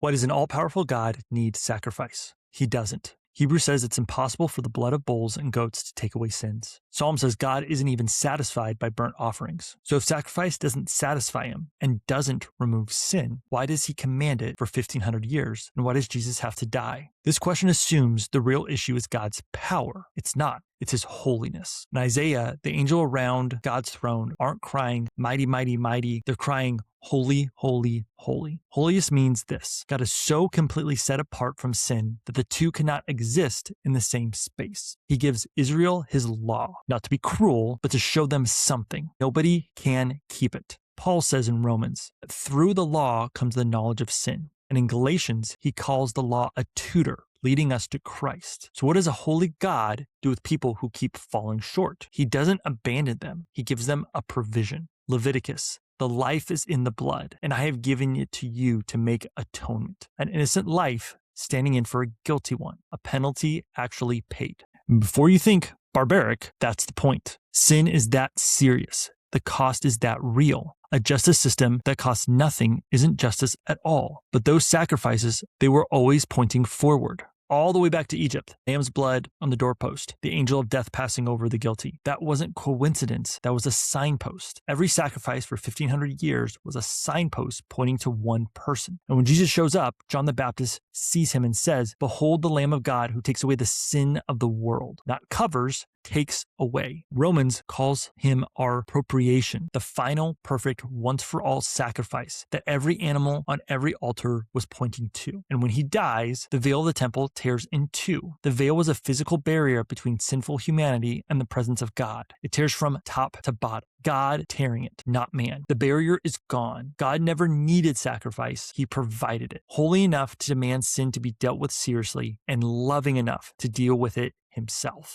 Why does an all-powerful God need sacrifice? He doesn't. Hebrews says it's impossible for the blood of bulls and goats to take away sins. Psalm says God isn't even satisfied by burnt offerings. So if sacrifice doesn't satisfy him and doesn't remove sin, why does he command it for 1,500 years? And why does Jesus have to die? This question assumes the real issue is God's power. It's not. It's his holiness. In Isaiah, the angel around God's throne aren't crying, mighty, mighty, mighty. They're crying, holy, holy, holy. Holiest means this: God is so completely set apart from sin that the two cannot exist in the same space. He gives Israel his law, not to be cruel, but to show them something. Nobody can keep it. Paul says in Romans that through the law comes the knowledge of sin. And in Galatians, he calls the law a tutor, leading us to Christ. So what does a holy God do with people who keep falling short? He doesn't abandon them. He gives them a provision. Leviticus: the life is in the blood, and I have given it to you to make atonement. An innocent life standing in for a guilty one, a penalty actually paid. And before you think barbaric, that's the point. Sin is that serious. The cost is that real. A justice system that costs nothing isn't justice at all. But those sacrifices, they were always pointing forward. All the way back to Egypt, lamb's blood on the doorpost, the angel of death passing over the guilty. That wasn't coincidence. That was a signpost. Every sacrifice for 1,500 years was a signpost pointing to one person. And when Jesus shows up, John the Baptist sees him and says, "Behold the Lamb of God who takes away the sin of the world." Not covers, takes away. Romans calls him our propitiation, the final, perfect, once-for-all sacrifice that every animal on every altar was pointing to. And when he dies, the veil of the temple tears in two. The veil was a physical barrier between sinful humanity and the presence of God. It tears from top to bottom. God tearing it, not man. The barrier is gone. God never needed sacrifice. He provided it. Holy enough to demand sin to be dealt with seriously, and loving enough to deal with it himself.